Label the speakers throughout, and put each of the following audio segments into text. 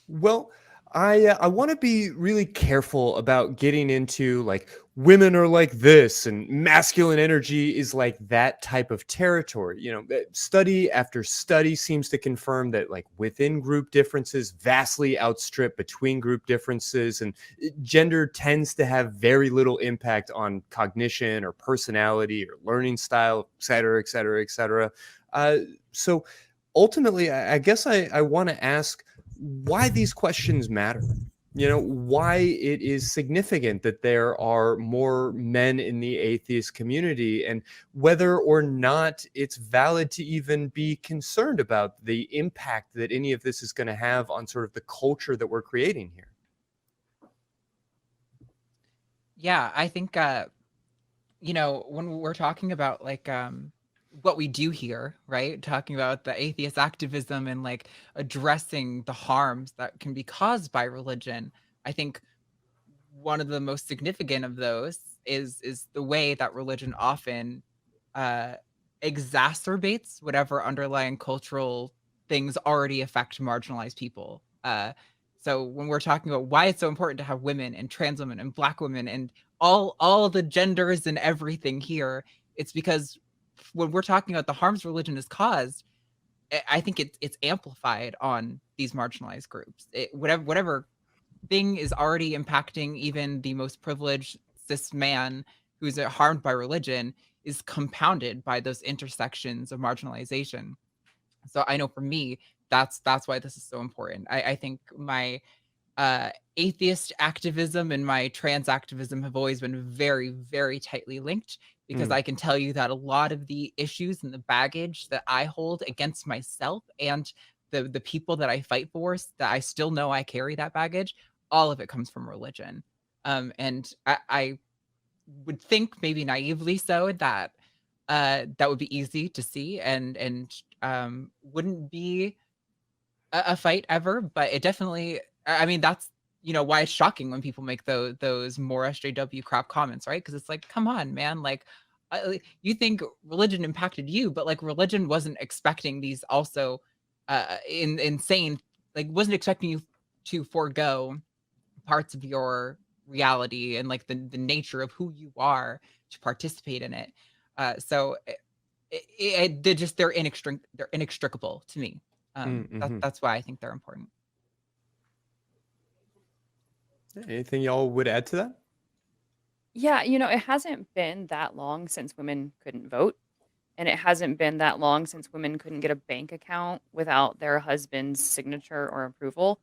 Speaker 1: Well, I want to be really careful about getting into like women are like this and masculine energy is like that type of territory. Study after study seems to confirm that like within group differences vastly outstrip between group differences, and gender tends to have very little impact on cognition or personality or learning style, et cetera, et cetera, et cetera. So ultimately, I guess I want to ask why these questions matter. Why it is significant that there are more men in the atheist community, and whether or not it's valid to even be concerned about the impact that any of this is going to have on sort of the culture that we're creating here.
Speaker 2: Yeah, I think when we're talking about like what we do here, right? Talking about the atheist activism and like addressing the harms that can be caused by religion, I think one of the most significant of those is the way that religion often uh exacerbates whatever underlying cultural things already affect marginalized people. So when we're talking about why it's so important to have women and trans women and black women and all the genders and everything here, it's because when we're talking about the harms religion has caused, I think it's amplified on these marginalized groups. Whatever thing is already impacting even the most privileged cis man who's harmed by religion is compounded by those intersections of marginalization. So I know for me, that's why this is so important. I think my atheist activism and my trans activism have always been very, very tightly linked, because
Speaker 1: Mm.
Speaker 2: I can tell you that a lot of the issues and the baggage that I hold against myself and the people that I fight for, that I still know I carry that baggage, all of it comes from religion. And I would think, maybe naively so, that that would be easy to see and wouldn't be a fight ever, but it definitely. I mean, that's why it's shocking when people make those more SJW crap comments, right? Because it's like, come on, man, like. You think religion impacted you, but like religion wasn't expecting these also insane, like wasn't expecting you to forego parts of your reality and like the nature of who you are to participate in it. They're inextricable to me.
Speaker 1: Mm-hmm.
Speaker 2: That's why I think they're important.
Speaker 1: Anything y'all would add to that?
Speaker 3: Yeah, it hasn't been that long since women couldn't vote, and it hasn't been that long since women couldn't get a bank account without their husband's signature or approval,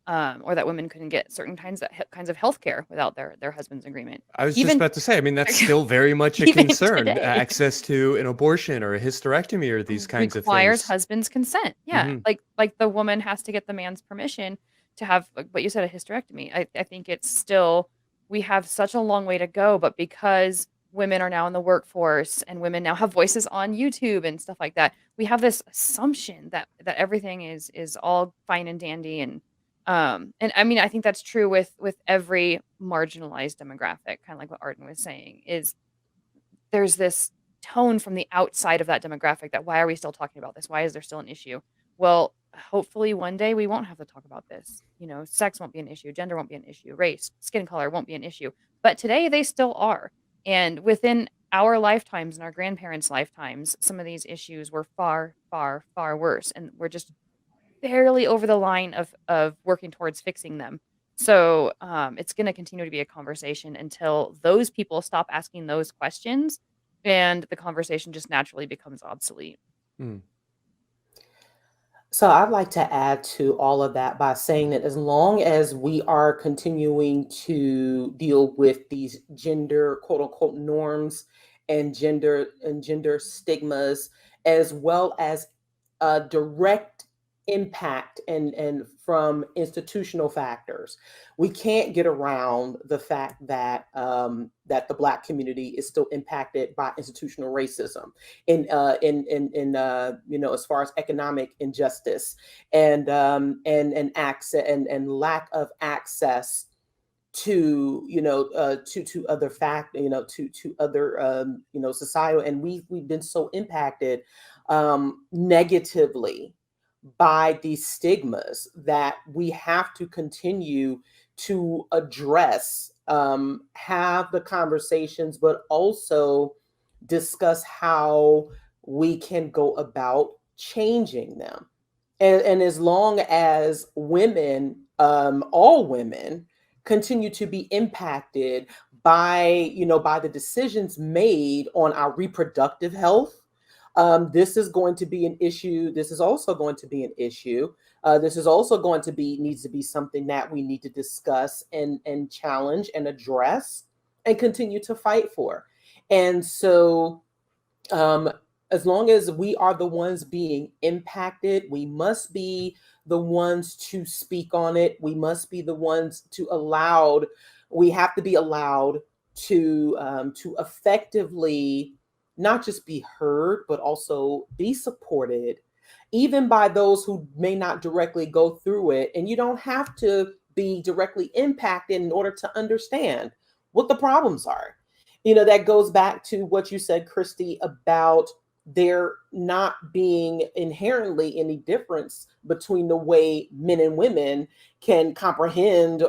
Speaker 3: or that women couldn't get certain kinds of healthcare without their husband's agreement.
Speaker 1: I was just
Speaker 3: Even
Speaker 1: about to say, I mean, that's still very much a
Speaker 3: even
Speaker 1: concern.
Speaker 3: today
Speaker 1: Access to an abortion or a hysterectomy or these kinds of
Speaker 3: requires
Speaker 1: things.
Speaker 3: husband's consent. Yeah,
Speaker 1: Hmm.
Speaker 3: like the woman has to get the man's permission to have, like what you said, a hysterectomy. I think it's still, we have such a long way to go, but because women are now in the workforce and women now have voices on YouTube and stuff like that, we have this assumption that everything is all fine and dandy, and I mean, I think that's true with every marginalized demographic, kind of like what Arden was saying, is there's this tone from the outside of that demographic that, why are we still talking about this? Why is there still an issue? Well, hopefully one day we won't have to talk about this. Sex won't be an issue, gender won't be an issue, race, skin color won't be an issue. But today they still are. And within our lifetimes and our grandparents' lifetimes, some of these issues were far, far, far worse. And we're just barely over the line of working towards fixing them. So it's going to continue to be a conversation until those people stop asking those questions, and the conversation just naturally becomes obsolete.
Speaker 1: Mm.
Speaker 4: So I'd like to add to all of that by saying that as long as we are continuing to deal with these gender quote unquote norms and gender stigmas, as well as a direct impact and from institutional factors, we can't get around the fact that that the Black community is still impacted by institutional racism as far as economic injustice and access and lack of access to other to other societal, and we've been so impacted negatively by these stigmas that we have to continue to address, have the conversations, but also discuss how we can go about changing them. And as long as women, all women, continue to be impacted by, by the decisions made on our reproductive health, this is going to be an issue. This is also going to be an issue. This is also going to be needs to be something that we need to discuss and challenge and address and continue to fight for. And so, um, as long as we are the ones being impacted, we must be the ones to speak on it. We must be the ones to allowed. We have to be allowed to effectively not just be heard, but also be supported, even by those who may not directly go through it. And you don't have to be directly impacted in order to understand what the problems are. That goes back to what you said, Christy, about there not being inherently any difference between the way men and women can comprehend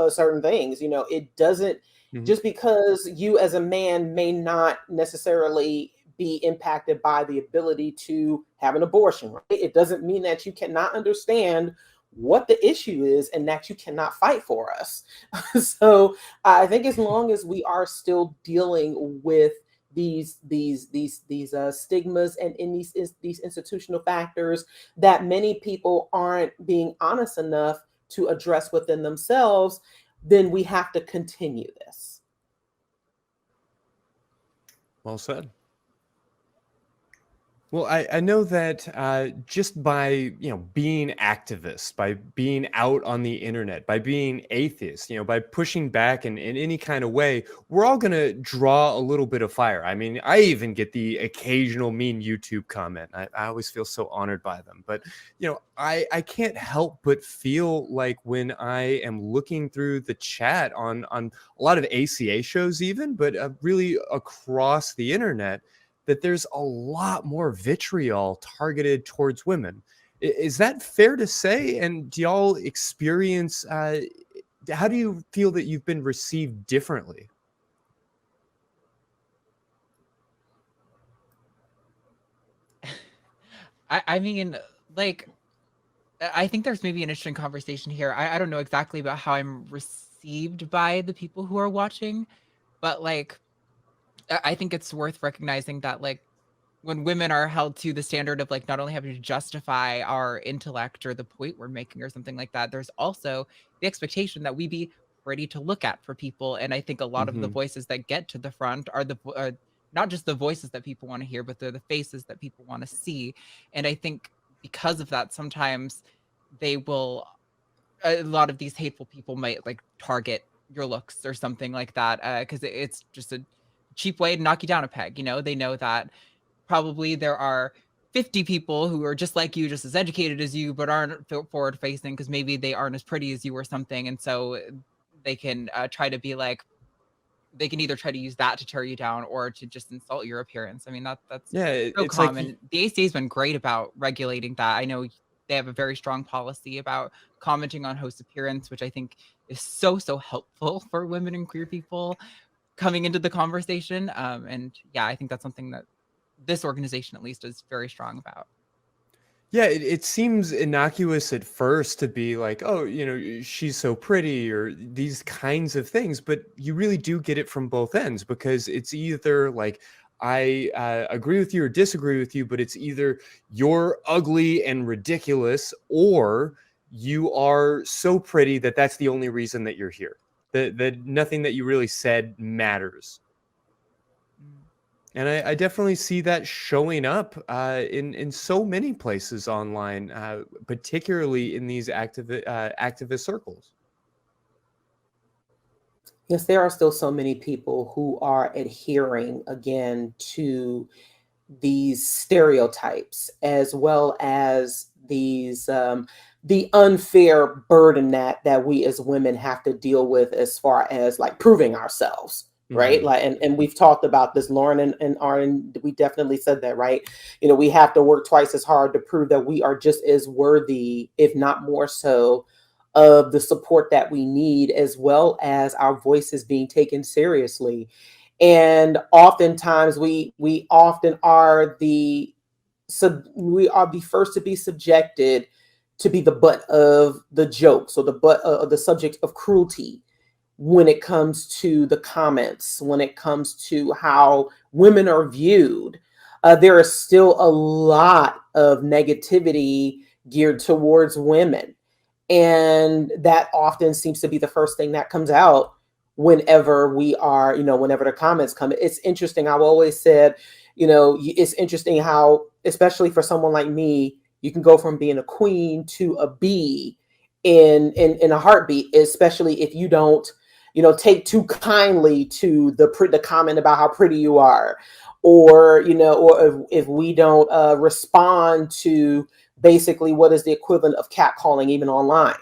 Speaker 4: certain things. It doesn't, just because you as a man may not necessarily be impacted by the ability to have an abortion, right? It doesn't mean that you cannot understand what the issue is and that you cannot fight for us. So I think as long as we are still dealing with these stigmas and in these institutional factors that many people aren't being honest enough to address within themselves, then we have to continue this.
Speaker 1: Well said. Well, I know that just by being activists, by being out on the internet, by being atheists, by pushing back in any kind of way, we're all going to draw a little bit of fire. I mean, I even get the occasional mean YouTube comment. I always feel so honored by them. But I can't help but feel like when I am looking through the chat on a lot of ACA shows, even, but really across the internet, that there's a lot more vitriol targeted towards women. Is that fair to say? And do y'all experience, how do you feel that you've been received differently?
Speaker 2: I mean, like, I think there's maybe an interesting conversation here. I don't know exactly about how I'm received by the people who are watching, but like, I think it's worth recognizing that like when women are held to the standard of like not only having to justify our intellect or the point we're making or something like that, there's also the expectation that we be ready to look at for people. And I think a lot of the voices that get to the front are not just the voices that people want to hear, but they're the faces that people want to see. And I think because of that, sometimes a lot of these hateful people might like target your looks or something like that, because it's just a cheap way to knock you down a peg. They know that probably there are 50 people who are just like you, just as educated as you, but aren't forward facing because maybe they aren't as pretty as you or something. And so they can try to be like, they can either try to use that to tear you down or to just insult your appearance. I mean, that's so
Speaker 1: it's
Speaker 2: common.
Speaker 1: like
Speaker 2: The ACA has been great about regulating that. I know they have a very strong policy about commenting on host appearance, which I think is so helpful for women and queer people coming into the conversation. And yeah, I think that's something that this organization at least is very strong about.
Speaker 1: Yeah, it seems innocuous at first to be like, oh, she's so pretty or these kinds of things, but you really do get it from both ends, because it's either like, I agree with you or disagree with you, but it's either you're ugly and ridiculous, or you are so pretty that that's the only reason that you're here. That nothing that you really said matters. And I definitely see that showing up in so many places online, particularly in these activist circles.
Speaker 4: Yes, there are still so many people who are adhering again to these stereotypes, as well as these the unfair burden that we as women have to deal with, as far as like proving ourselves, right? Like, and we've talked about this, Lauren and Arden, we definitely said that, right? We have to work twice as hard to prove that we are just as worthy, if not more so, of the support that we need, as well as our voices being taken seriously. And oftentimes we often are the first to be subjected to be the butt of the jokes, or the butt of the subject of cruelty, when it comes to the comments, when it comes to how women are viewed. There is still a lot of negativity geared towards women. And that often seems to be the first thing that comes out whenever whenever the comments come. It's interesting. I've always said, it's interesting how, especially for someone like me, you can go from being a queen to a bee in a heartbeat, especially if you don't, take too kindly to the comment about how pretty you are, or if we don't respond to basically what is the equivalent of catcalling, even online.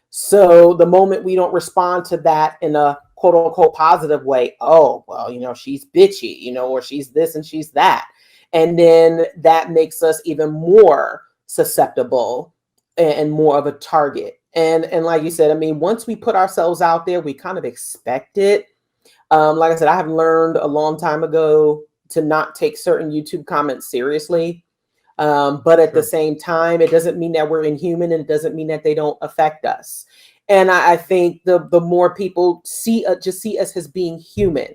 Speaker 4: So the moment we don't respond to that in a quote unquote positive way, oh, well, she's bitchy, or she's this and she's that. And then that makes us even more susceptible and more of a target. And like you said, I mean, once we put ourselves out there, we kind of expect it. Like I said, I have learned a long time ago to not take certain YouTube comments seriously. But at the same time, it doesn't mean that we're inhuman, and it doesn't mean that they don't affect us. And I think the more people see us as being human,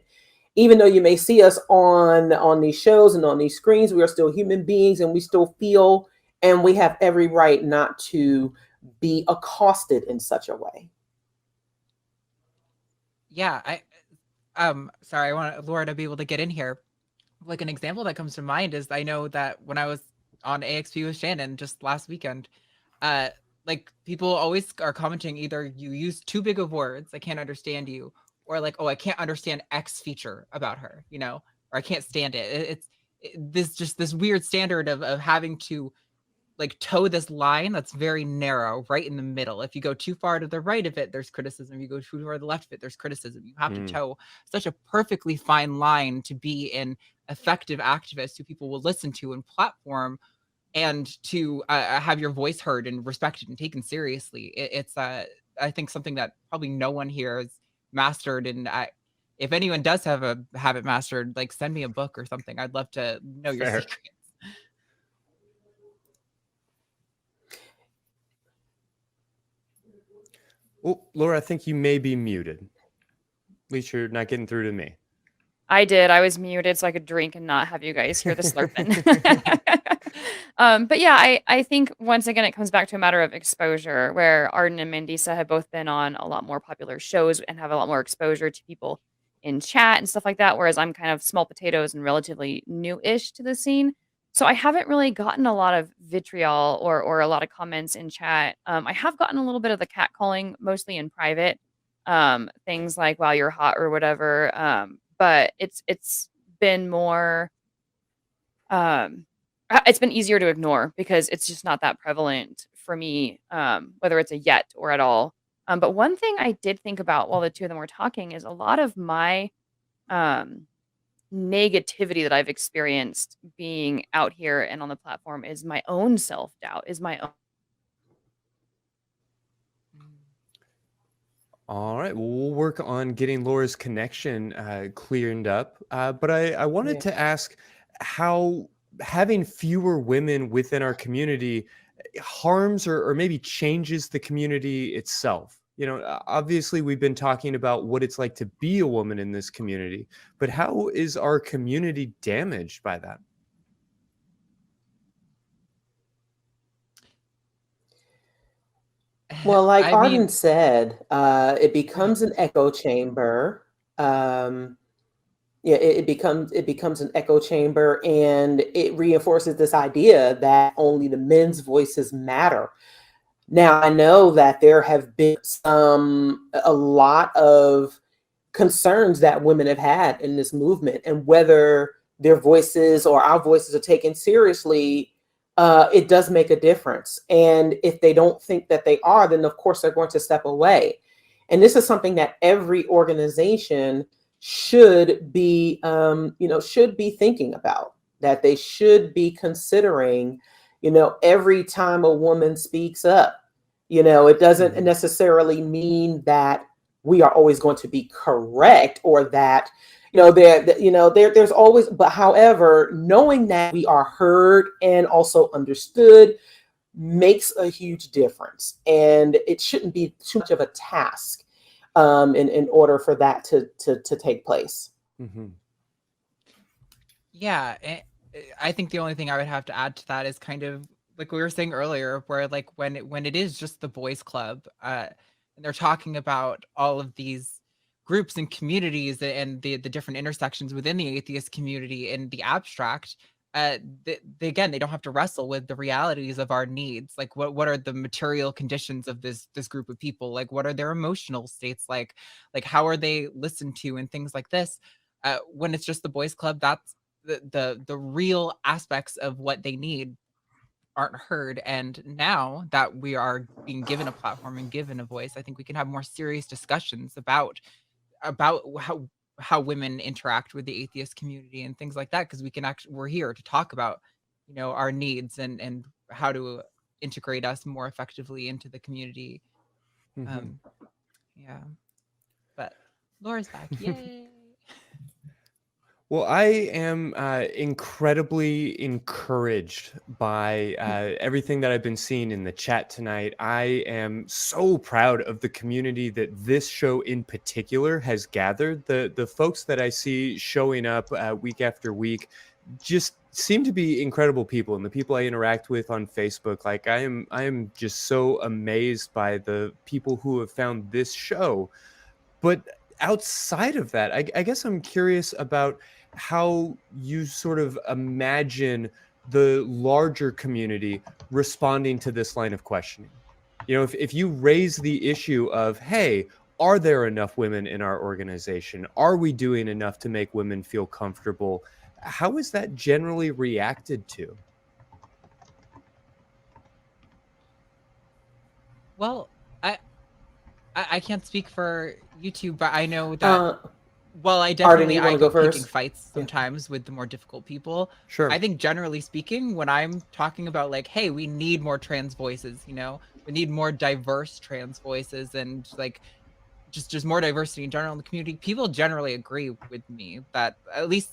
Speaker 4: even though you may see us on these shows and on these screens, we are still human beings, and we still feel, and we have every right not to be accosted in such a way.
Speaker 2: Yeah, sorry, I want Laura to be able to get in here. Like, an example that comes to mind is, I know that when I was on AXP with Shannon just last weekend, like, people always are commenting, either you use too big of words, I can't understand you, or like, oh, I can't understand X feature about her, or I can't stand it. It's this weird standard of having to like toe this line that's very narrow, right in the middle. If you go too far to the right of it, there's criticism. If you go too far to the left of it, there's criticism. You have to toe such a perfectly fine line to be an effective activist who people will listen to and platform, and to have your voice heard and respected and taken seriously. It's I think something that probably no one here has mastered. And if anyone does have it mastered, like, send me a book or something. I'd love to know your secrets.
Speaker 1: Oh, Laura, I think you may be muted. At least you're not getting through to me.
Speaker 3: I did. I was muted so I could drink and not have you guys hear the slurping. But yeah, I think once again, it comes back to a matter of exposure, where Arden and Mandisa have both been on a lot more popular shows and have a lot more exposure to people in chat and stuff like that. Whereas I'm kind of small potatoes and relatively new-ish to the scene. So I haven't really gotten a lot of vitriol or a lot of comments in chat. I have gotten a little bit of the catcalling, mostly in private. Things like, wow, you're hot or whatever. But it's been more, it's been easier to ignore because it's just not that prevalent for me, whether it's a yet or at all. But one thing I did think about while the two of them were talking is a lot of my negativity that I've experienced being out here and on the platform is my own self-doubt, is my own.
Speaker 1: All right, well, we'll work on getting Laura's connection cleared up. But I wanted to ask how having fewer women within our community harms or maybe changes the community itself. Obviously, we've been talking about what it's like to be a woman in this community, but how is our community damaged by that?
Speaker 4: Well, like Arden said, it becomes an echo chamber. It becomes an echo chamber, and it reinforces this idea that only the men's voices matter. Now, I know that there have been a lot of concerns that women have had in this movement, and whether their voices or our voices are taken seriously, it does make a difference. And if they don't think that they are, then of course they're going to step away. And this is something that every organization should be, should be thinking about, that they should be considering, every time a woman speaks up. It doesn't necessarily mean that we are always going to be correct, or that, there's always, but however, knowing that we are heard and also understood makes a huge difference. And it shouldn't be too much of a task in order for that to take place.
Speaker 1: Mm-hmm.
Speaker 2: Yeah, I think the only thing I would have to add to that is kind of like we were saying earlier, where like when it is just the boys club, and they're talking about all of these groups and communities and the different intersections within the atheist community in the abstract, again, they don't have to wrestle with the realities of our needs. Like what are the material conditions of this group of people? Like what are their emotional states like how are they listened to and things like this. When it's just the boys club, that's the real aspects of what they need aren't heard. And now that we are being given a platform and given a voice, I think we can have more serious discussions about how women interact with the atheist community and things like that, because we're here to talk about our needs and how to integrate us more effectively into the community.
Speaker 1: Mm-hmm.
Speaker 2: Yeah, but Laura's back. Yay.
Speaker 1: Well, I am incredibly encouraged by everything that I've been seeing in the chat tonight. I am so proud of the community that this show in particular has gathered. The folks that I see showing up week after week just seem to be incredible people, and the people I interact with on Facebook, like I am just so amazed by the people who have found this show. But outside of that, I guess I'm curious about how you sort of imagine the larger community responding to this line of questioning. If you raise the issue of, hey, are there enough women in our organization? Are we doing enough to make women feel comfortable? How is that generally reacted to?
Speaker 2: Well, I can't speak for YouTube, but I know that I definitely
Speaker 4: Arden,
Speaker 2: I go picking
Speaker 4: first?
Speaker 2: fights sometimes with the more difficult people.
Speaker 1: Sure.
Speaker 2: I think generally speaking, when I'm talking about like, hey, we need more trans voices, we need more diverse trans voices, and like just more diversity in general in the community, people generally agree with me that, at least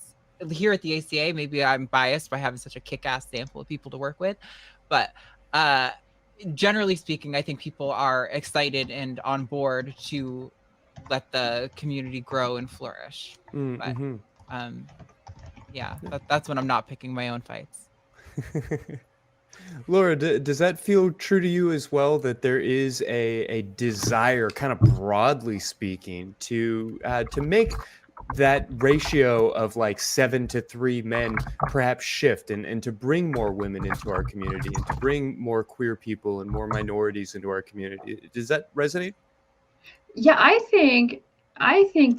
Speaker 2: here at the ACA, maybe I'm biased by having such a kick-ass sample of people to work with, but generally speaking, I think people are excited and on board to let the community grow and flourish.
Speaker 1: Mm-hmm.
Speaker 2: But yeah, that's when I'm not picking my own fights.
Speaker 1: Laura, does that feel true to you as well, that there is a desire, kind of broadly speaking, to make that ratio of like 7 to 3 men perhaps shift, and to bring more women into our community, and to bring more queer people and more minorities into our community? Does that resonate?
Speaker 5: Yeah, I think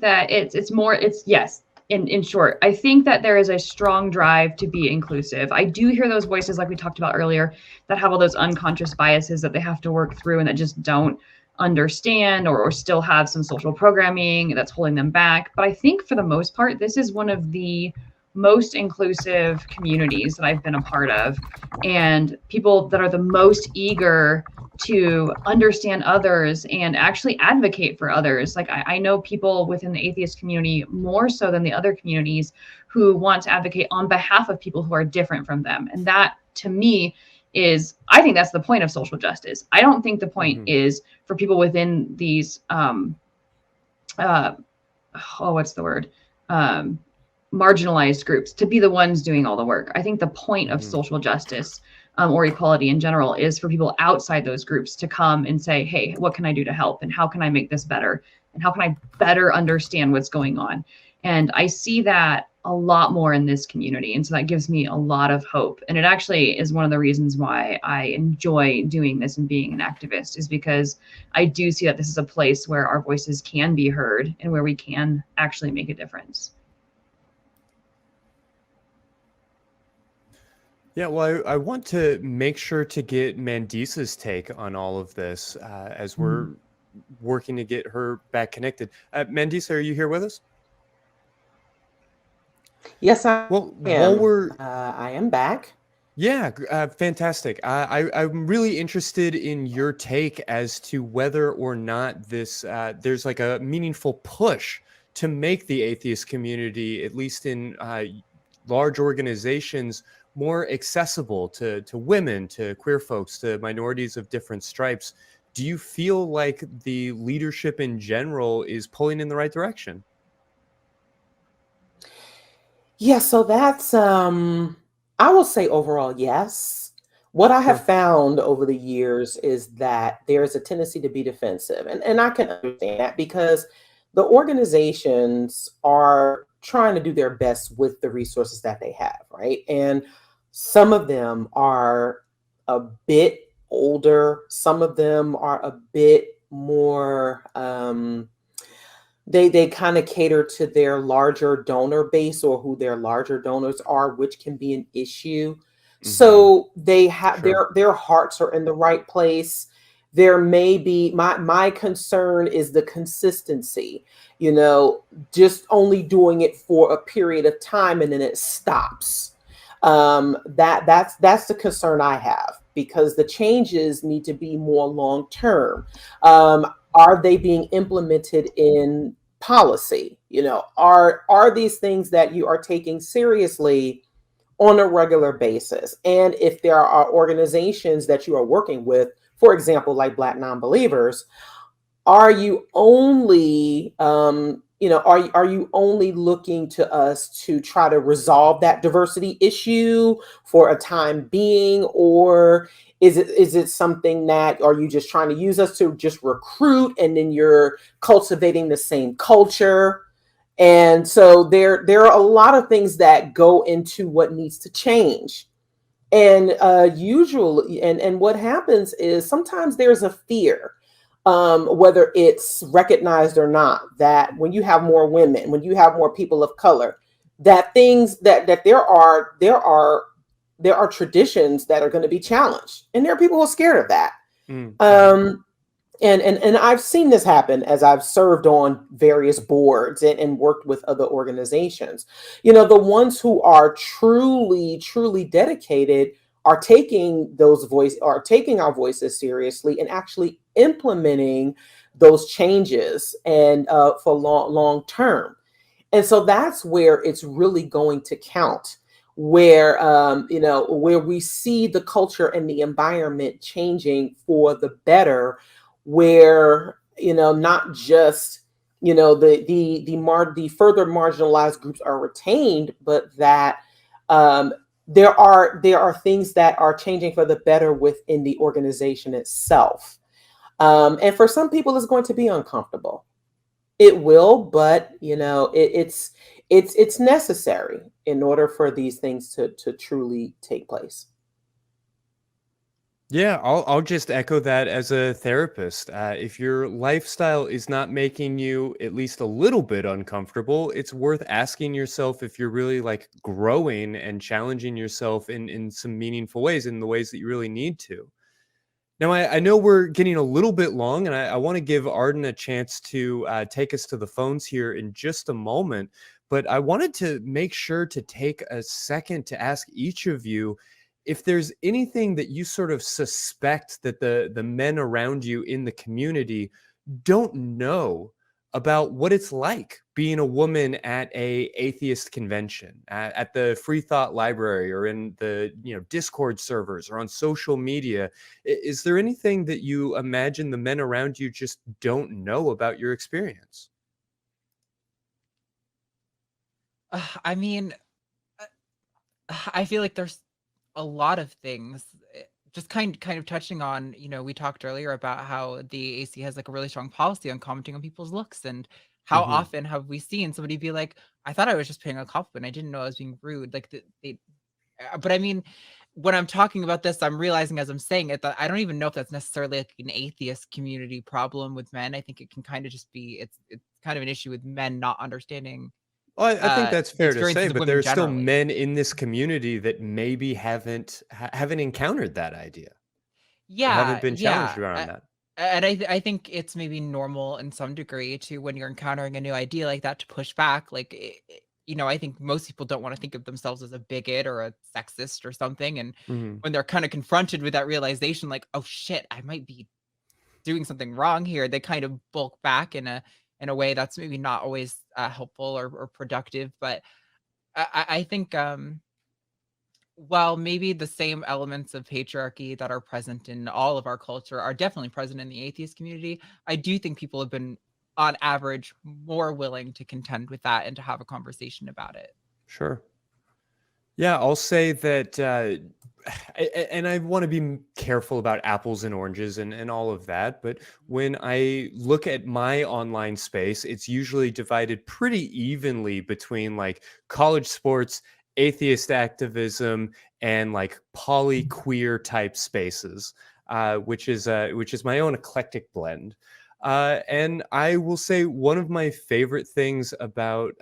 Speaker 5: that it's yes. In short, I think that there is a strong drive to be inclusive. I do hear those voices, like we talked about earlier, that have all those unconscious biases that they have to work through and that just don't understand, or still have some social programming that's holding them back. But I think for the most part, this is one of the most inclusive communities that I've been a part of, and people that are the most eager to understand others and actually advocate for others. Like I know people within the atheist community more so than the other communities who want to advocate on behalf of people who are different from them. And that, to me, I think that's the point of social justice. I don't think the point is for people within these marginalized groups to be the ones doing all the work. I think the point of social justice or equality in general is for people outside those groups to come and say, hey, what can I do to help? And how can I make this better? And how can I better understand what's going on? And I see that a lot more in this community. And so that gives me a lot of hope. And it actually is one of the reasons why I enjoy doing this and being an activist, is because I do see that this is a place where our voices can be heard and where we can actually make a difference.
Speaker 1: Yeah, well, I want to make sure to get Mandisa's take on all of this as we're working to get her back connected. Mandisa, are you here with us?
Speaker 4: Yes, I
Speaker 1: Well, while
Speaker 4: am.
Speaker 1: we're
Speaker 4: I am back.
Speaker 1: Yeah, fantastic. I'm really interested in your take as to whether or not there's like a meaningful push to make the atheist community, at least in large organizations, more accessible to women, to queer folks, to minorities of different stripes. Do you feel like the leadership in general is pulling in the right direction?
Speaker 4: Yeah, so that's I will say overall yes. What I have
Speaker 1: Sure.
Speaker 4: found over the years is that there's a tendency to be defensive. And I can understand that because the organizations are trying to do their best with the resources that they have, right? And some of them are a bit older, some of them are a bit more they kind of cater to their larger donor base or who their larger donors are, which can be an issue.
Speaker 1: Hmm.
Speaker 4: So they have
Speaker 1: Sure.
Speaker 4: their hearts are in the right place. There may be my concern is the consistency, you know, just only doing it for a period of time and then it stops. That's the concern I have because the changes need to be more long term. Are they being implemented in policy? You know, are these things that you are taking seriously on a regular basis? And if there are organizations that you are working with, for example, like Black non-believers, are you only are you only looking to us to try to resolve that diversity issue for a time being, or is it something that are you just trying to use us to just recruit and then you're cultivating the same culture? And so there are a lot of things that go into what needs to change. And usually and what happens is sometimes there's a fear, whether it's recognized or not, that when you have more women, when you have more people of color, that things that there are traditions that are going to be challenged, and there are people who are scared of that.
Speaker 1: Mm-hmm.
Speaker 4: um and I've seen this happen as I've served on various boards and worked with other organizations. You know, the ones who are truly dedicated are taking our voices seriously and actually implementing those changes and for long term. And so that's where it's really going to count, where where we see the culture and the environment changing for the better, where not just the further marginalized groups are retained, but that there are things that are changing for the better within the organization itself. And for some people it's going to be uncomfortable. It will, but it's necessary in order for these things to truly take place.
Speaker 1: Yeah, I'll just echo that as a therapist. If your lifestyle is not making you at least a little bit uncomfortable, it's worth asking yourself if you're really like growing and challenging yourself in some meaningful ways, in the ways that you really need to. Now, I know we're getting a little bit long, and I want to give Arden a chance to take us to the phones here in just a moment. But I wanted to make sure to take a second to ask each of you if there's anything that you sort of suspect that the men around you in the community don't know about what it's like being a woman at a atheist convention, at the Free Thought Library, or in the Discord servers or on social media. Is there anything that you imagine the men around you just don't know about your experience?
Speaker 2: I mean, I feel like there's a lot of things. Just kind of touching on, we talked earlier about how the AC has like a really strong policy on commenting on people's looks, and how
Speaker 1: Hmm.
Speaker 2: often have we seen somebody be like, "I thought I was just paying a compliment. I didn't know I was being rude." Like but I mean, when I'm talking about this, I'm realizing as I'm saying it that I don't even know if that's necessarily like an atheist community problem with men. I think it can kind of just be it's kind of an issue with men not understanding
Speaker 1: Well, I think that's
Speaker 2: the
Speaker 1: fair to say,
Speaker 2: experiences of
Speaker 1: but there
Speaker 2: women
Speaker 1: are still
Speaker 2: generally.
Speaker 1: men in this community that maybe haven't encountered that idea, or haven't
Speaker 2: Yeah,
Speaker 1: been challenged
Speaker 2: yeah.
Speaker 1: around that.
Speaker 2: And I think it's maybe normal in some degree to, when you're encountering a new idea like that, to push back. Like, I think most people don't want to think of themselves as a bigot or a sexist or something. And
Speaker 1: Mhm.
Speaker 2: when they're kind of confronted with that realization, like, oh shit, I might be doing something wrong here, they kind of bulk back in a way that's maybe not always helpful or productive. But I think while maybe the same elements of patriarchy that are present in all of our culture are definitely present in the atheist community, I do think people have been, on average, more willing to contend with that and to have a conversation about it.
Speaker 1: Sure. Yeah, I'll say that, and I want to be careful about apples and oranges and all of that. But when I look at my online space, it's usually divided pretty evenly between like college sports, atheist activism, and like poly queer type spaces, which is my own eclectic blend. And I will say one of my favorite things about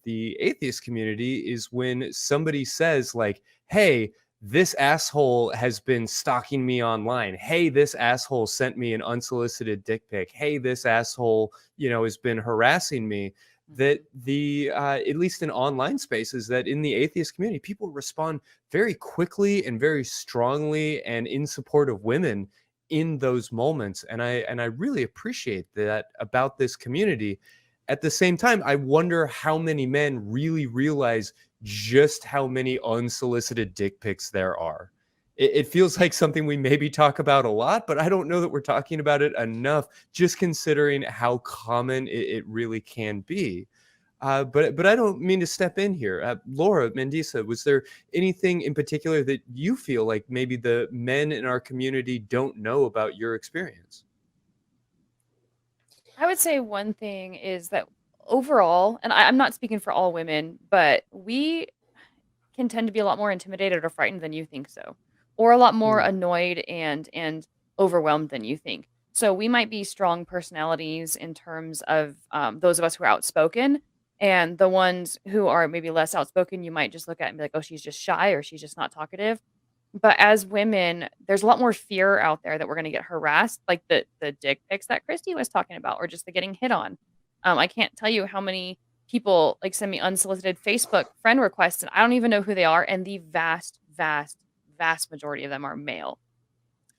Speaker 1: the atheist community is when somebody says, like, hey, this asshole has been stalking me online. Hey, this asshole sent me an unsolicited dick pic. Hey, this asshole, has been harassing me. That the at least in online spaces, that in the atheist community, people respond very quickly and very strongly and in support of women in those moments, and I really appreciate that about this community. At the same time, I wonder how many men really realize just how many unsolicited dick pics there are. It feels like something we maybe talk about a lot, but I don't know that we're talking about it enough, just considering how common it really can be. But I don't mean to step in here. Laura, Mandisa, was there anything in particular that you feel like maybe the men in our community don't know about your experience?
Speaker 3: I would say one thing is that overall, and I'm not speaking for all women, but we can tend to be a lot more intimidated or frightened than you think so, or a lot more
Speaker 1: Hmm.
Speaker 3: annoyed and overwhelmed than you think. So we might be strong personalities in terms of those of us who are outspoken, and the ones who are maybe less outspoken, you might just look at and be like, "Oh, she's just shy or she's just not talkative." But as women, there's a lot more fear out there that we're gonna get harassed, like the dick pics that Christy was talking about, or just the getting hit on. I can't tell you how many people like send me unsolicited Facebook friend requests, and I don't even know who they are, and the vast, vast, vast majority of them are male.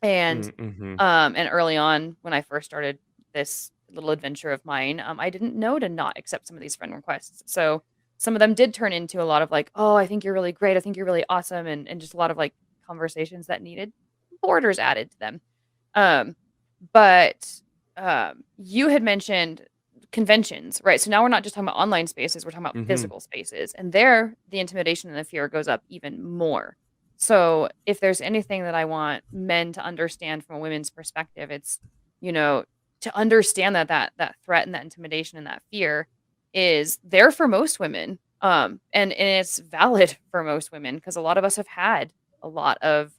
Speaker 3: And
Speaker 1: Mm-hmm.
Speaker 3: and early on when I first started this little adventure of mine, I didn't know to not accept some of these friend requests. So some of them did turn into a lot of like, "Oh, I think you're really great. I think you're really awesome," and just a lot of like conversations that needed borders added to them. Um, but you had mentioned conventions, right? So now we're not just talking about online spaces, we're talking about
Speaker 1: Mm-hmm.
Speaker 3: physical spaces. And there, the intimidation and the fear goes up even more. So if there's anything that I want men to understand from a women's perspective, it's, you know, to understand that threat and that intimidation and that fear is there for most women. And it's valid for most women because a lot of us have had a lot of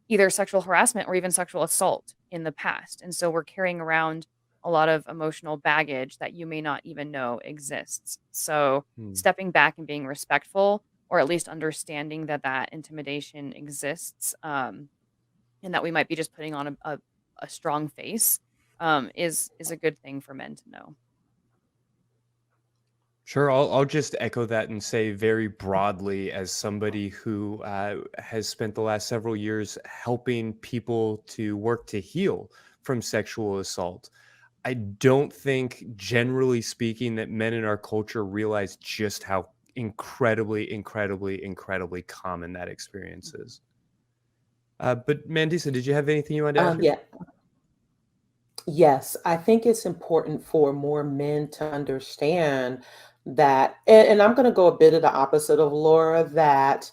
Speaker 3: either sexual harassment or even sexual assault in the past. And so we're carrying around a lot of emotional baggage that you may not even know exists. So stepping back and being respectful, or at least understanding that that intimidation exists, and that we might be just putting on a strong face, is a good thing for men to know.
Speaker 1: Sure, I'll just echo that and say very broadly, as somebody who has spent the last several years helping people to work to heal from sexual assault. I don't think, generally speaking, that men in our culture realize just how incredibly, incredibly, incredibly common that experience is. But Mandisa, did you have anything you wanted to add here?
Speaker 4: Yeah. Yes, I think it's important for more men to understand that, and I'm going to go a bit of the opposite of Laura, that,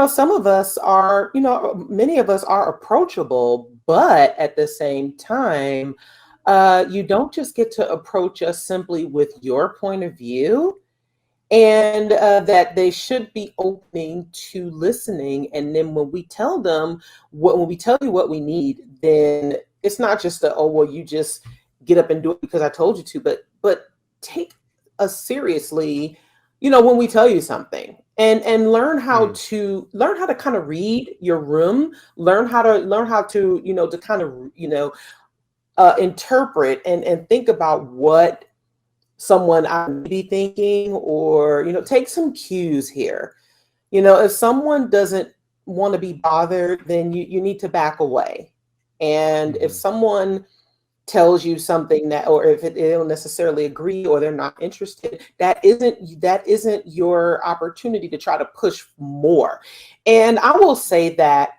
Speaker 4: some of us are, many of us are approachable, but at the same time, you don't just get to approach us simply with your point of view, and that they should be opening to listening. And then when we tell them when we tell you what we need, then it's not just oh, well, you just get up and do it because I told you to, but take us seriously, when we tell you something, and learn how to kind of read your room, learn how to to kind of interpret and think about what someone I may be thinking, or, take some cues here. If someone doesn't want to be bothered, then you need to back away. And if someone tells you something that, or if they don't necessarily agree or they're not interested, that isn't your opportunity to try to push more. And I will say that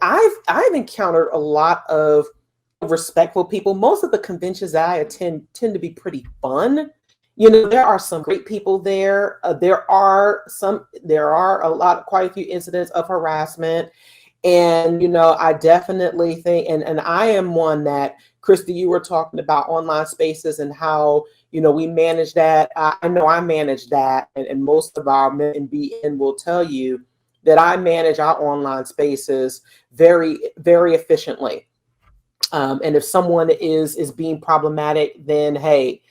Speaker 4: I've encountered a lot of respectful people. Most of the conventions that I attend tend to be pretty fun. There are some great people there. There are quite a few incidents of harassment. And, I definitely think, and I am one that, Christy, you were talking about online spaces and how, we manage that. I know I manage that. And most of our men in BN will tell you that I manage our online spaces very, very efficiently. And if someone is being problematic, then, hey,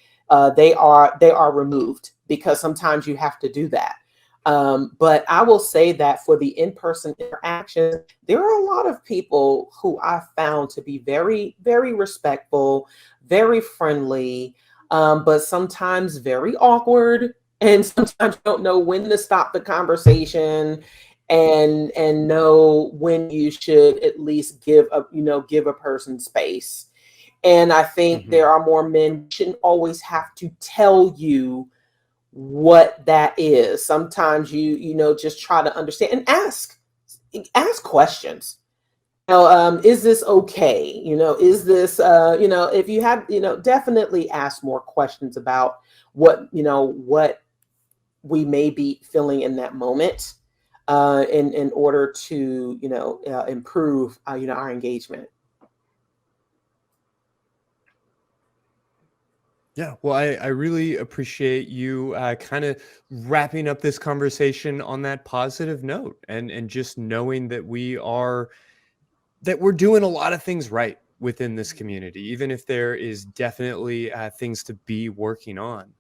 Speaker 4: they are removed, because sometimes you have to do that. But I will say that for the in-person interactions, there are a lot of people who I found to be very, very respectful, very friendly, but sometimes very awkward, and sometimes you don't know when to stop the conversation and know when you should at least give a person space. And I think there are more men shouldn't always have to tell you what that is. Sometimes you just try to understand and ask questions. Is this okay? Is this if you have, definitely ask more questions about what we may be feeling in that moment, in order to improve our engagement.
Speaker 1: Yeah, well, I really appreciate you kind of wrapping up this conversation on that positive note, and just knowing that we're doing a lot of things right within this community, even if there is definitely things to be working on.